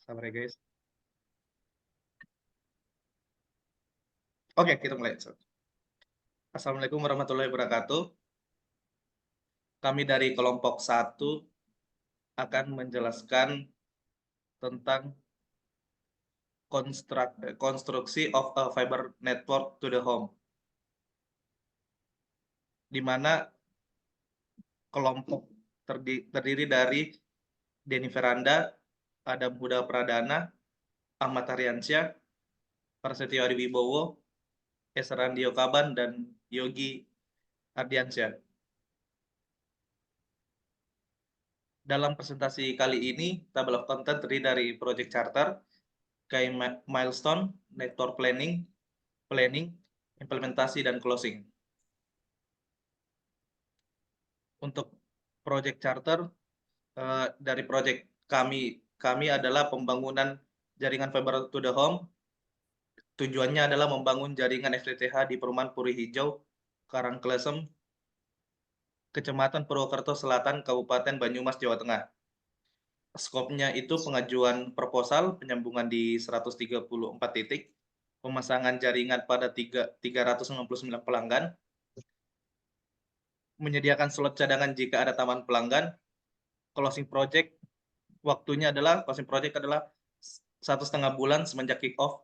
Sabar ya guys. Oke, kita mulai. Assalamualaikum warahmatullahi wabarakatuh. Kami dari kelompok 1 akan menjelaskan tentang konstruksi of a fiber network to the home, di mana kelompok terdiri dari Denny Veranda, Adam Huda Pradana, Ahmad Haryansyah, Prasetyo Adi Wibowo, Esrandio Kaban, dan Yogi Ardiansyah. Dalam presentasi kali ini, table of content terdiri dari project charter, key milestone, network planning, implementasi, dan closing. Untuk project charter, dari project kami adalah pembangunan jaringan fiber to the home. Tujuannya adalah membangun jaringan FTTH di Perumahan Puri Hijau, Karangklesem, Kecamatan Purwokerto Selatan, Kabupaten Banyumas, Jawa Tengah. Skopnya itu pengajuan proposal penyambungan di 134 titik, pemasangan jaringan pada 369 pelanggan, menyediakan slot cadangan jika ada tambahan pelanggan. Closing project adalah 1,5 bulan semenjak kick off.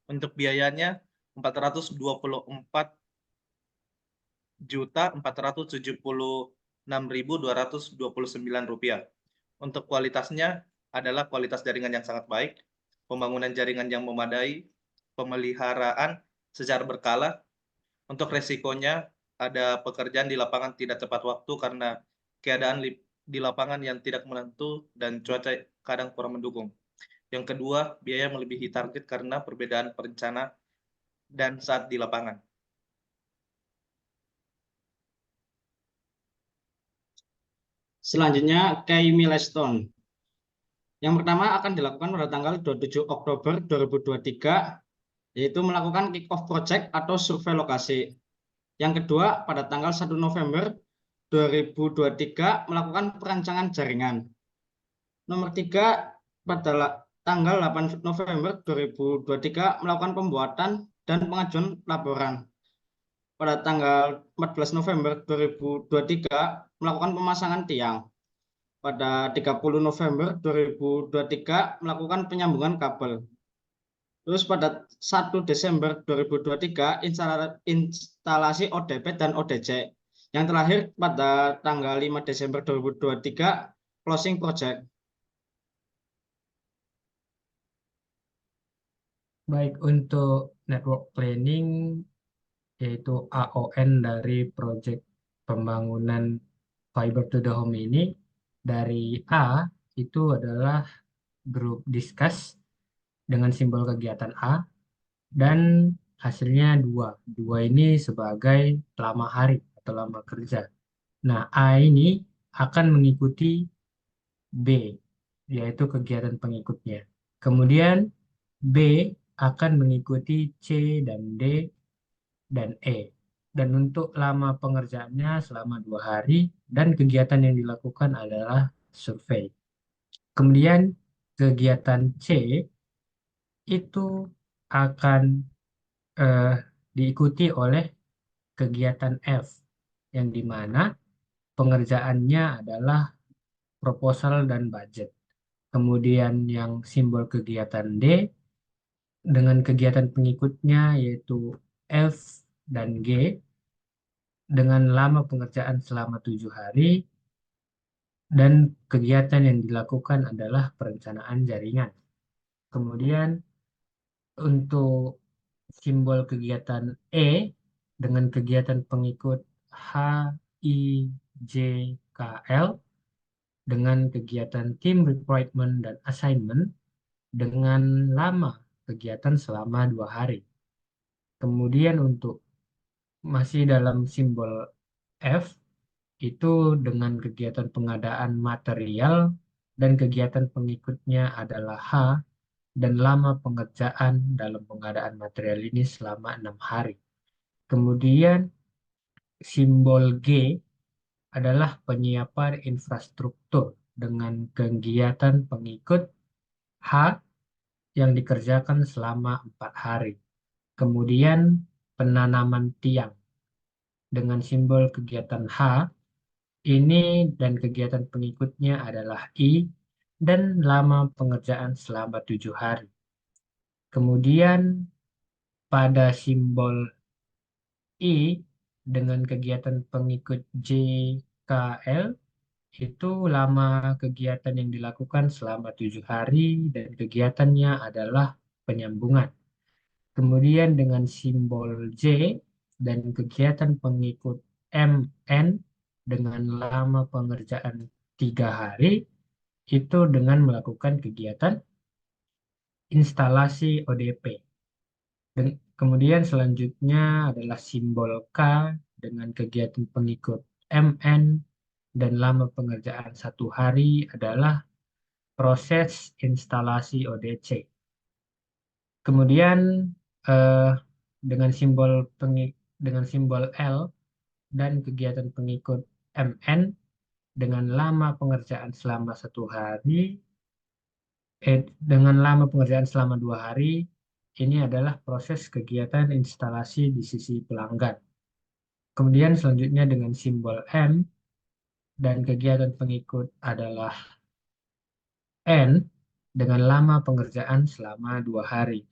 Untuk biayanya 424.476.229 rupiah. Untuk kualitasnya adalah kualitas jaringan yang sangat baik, pembangunan jaringan yang memadai, pemeliharaan secara berkala. Untuk resikonya ada pekerjaan di lapangan tidak tepat waktu karena keadaan di lapangan yang tidak menentu dan cuaca kadang kurang mendukung. Yang kedua, biaya melebihi target karena perbedaan perencana dan saat di lapangan. Selanjutnya, key milestone. Yang pertama akan dilakukan pada tanggal 27 Oktober 2023, yaitu melakukan kick-off project atau survei lokasi. Yang kedua, pada tanggal 1 November 2023, melakukan perancangan jaringan. Nomor 3, pada tanggal 8 November 2023, melakukan pembuatan dan pengajuan laporan. Pada tanggal 14 November 2023, melakukan pemasangan tiang. Pada 30 November 2023, melakukan penyambungan kabel. Terus pada 1 Desember 2023, instalasi ODP dan ODC. Yang terakhir pada tanggal 5 Desember 2023, closing project. Baik, untuk network planning, yaitu AON dari proyek pembangunan fiber to the home ini, dari A itu adalah grup discuss dengan simbol kegiatan A, dan hasilnya 2. 2 ini sebagai lama hari atau lama kerja. Nah, A ini akan mengikuti B, yaitu kegiatan pengikutnya. Kemudian B akan mengikuti C dan D dan E. Dan untuk lama pengerjaannya selama 2 hari, dan kegiatan yang dilakukan adalah survei. Kemudian kegiatan C itu akan diikuti oleh kegiatan F, yang dimana pengerjaannya adalah proposal dan budget. Kemudian yang simbol kegiatan D dengan kegiatan pengikutnya yaitu F dan G dengan lama pengerjaan selama 7 hari, dan kegiatan yang dilakukan adalah perencanaan jaringan. Kemudian untuk simbol kegiatan E dengan kegiatan pengikut H, I, J, K, L dengan kegiatan team requirement dan assignment dengan lama kegiatan selama 2 hari. Kemudian untuk masih dalam simbol F itu dengan kegiatan pengadaan material dan kegiatan pengikutnya adalah H, dan lama pengerjaan dalam pengadaan material ini selama 6 hari. Kemudian simbol G adalah penyiapan infrastruktur dengan kegiatan pengikut H yang dikerjakan selama 4 hari. Kemudian penanaman tiang dengan simbol kegiatan H ini dan kegiatan pengikutnya adalah I dan lama pengerjaan selama 7 hari. Kemudian pada simbol I dengan kegiatan pengikut JKL itu lama kegiatan yang dilakukan selama 7 hari dan kegiatannya adalah penyambungan. Kemudian dengan simbol J dan kegiatan pengikut MN dengan lama pengerjaan 3 hari itu dengan melakukan kegiatan instalasi ODP. Dan kemudian selanjutnya adalah simbol K dengan kegiatan pengikut MN dan lama pengerjaan 1 hari adalah proses instalasi ODC. Kemudian eh, dengan dengan simbol L dan kegiatan pengikut MN dengan lama pengerjaan selama 1 hari, dengan lama pengerjaan selama 2 hari, ini adalah proses kegiatan instalasi di sisi pelanggan. Kemudian selanjutnya dengan simbol M dan kegiatan pengikut adalah N dengan lama pengerjaan selama 2 hari.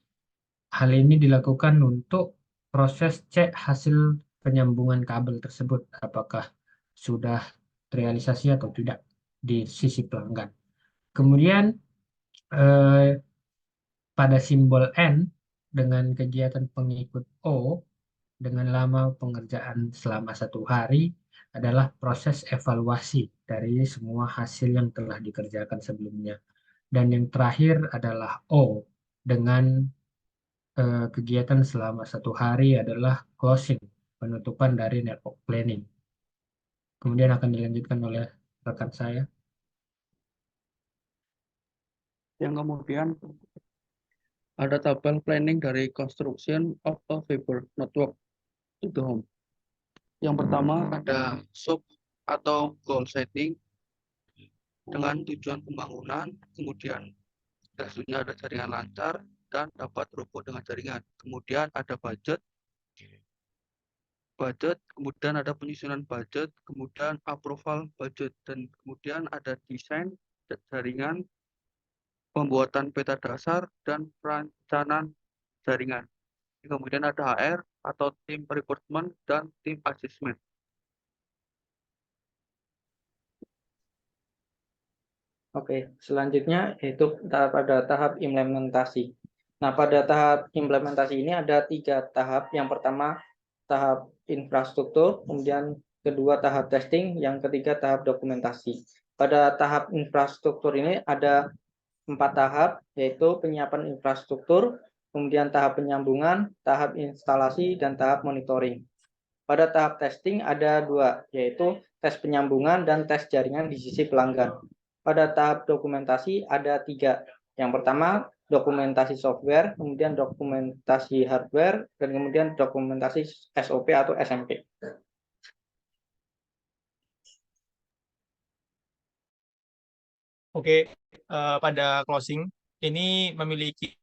Hal ini dilakukan untuk proses cek hasil penyambungan kabel tersebut, apakah sudah terrealisasi atau tidak di sisi pelanggan. Kemudian eh, pada simbol N dengan kegiatan pengikut O dengan lama pengerjaan selama 1 hari adalah proses evaluasi dari semua hasil yang telah dikerjakan sebelumnya. Dan yang terakhir adalah O dengan kegiatan selama 1 hari adalah closing, penutupan dari network planning. Kemudian akan dilanjutkan oleh rekan saya. Yang kemudian ada tabel planning dari construction of a fiber network to the home. Yang pertama ada sub atau goal setting dengan tujuan pembangunan, kemudian selanjutnya ada jaringan lancar dan dapat terhubung dengan jaringan. Kemudian ada budget, kemudian ada penyusunan budget, kemudian approval budget, dan kemudian ada desain jaringan, pembuatan peta dasar, dan perencanaan jaringan. Kemudian ada HR atau tim recruitment dan tim assessment. Oke, selanjutnya yaitu pada tahap implementasi. Nah, pada tahap implementasi ini ada 3 tahap. Yang pertama, tahap infrastruktur, kemudian kedua tahap testing, yang ketiga tahap dokumentasi. Pada tahap infrastruktur ini ada 4 tahap, yaitu penyiapan infrastruktur, kemudian tahap penyambungan, tahap instalasi, dan tahap monitoring. Pada tahap testing ada 2, yaitu tes penyambungan dan tes jaringan di sisi pelanggan. Pada tahap dokumentasi ada 3. Yang pertama, dokumentasi software, kemudian dokumentasi hardware, dan kemudian dokumentasi SOP atau SMP. Oke, pada closing ini memiliki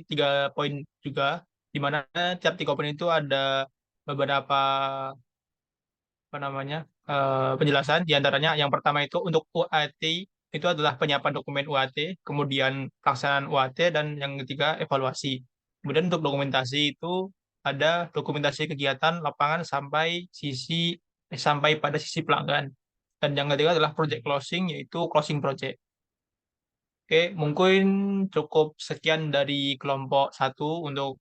3 poin juga, di mana tiap 3 poin itu ada beberapa penjelasan. Di antaranya yang pertama itu untuk UAT itu adalah penyiapan dokumen UAT, kemudian pelaksanaan UAT, dan yang ketiga evaluasi. Kemudian untuk dokumentasi itu ada dokumentasi kegiatan lapangan sampai pada sisi pelanggan. Dan yang ketiga adalah project closing, yaitu closing project. Oke, mungkin cukup sekian dari kelompok 1 untuk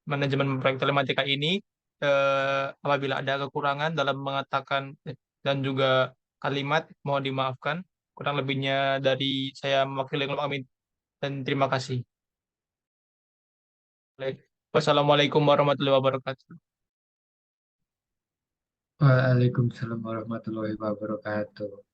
manajemen proyek telematika ini. Apabila ada kekurangan dalam mengatakan dan juga kalimat, mohon dimaafkan. Kurang lebihnya dari saya mewakili kelompok kami, dan terima kasih. Wassalamualaikum warahmatullahi wabarakatuh. Waalaikumsalam warahmatullahi wabarakatuh.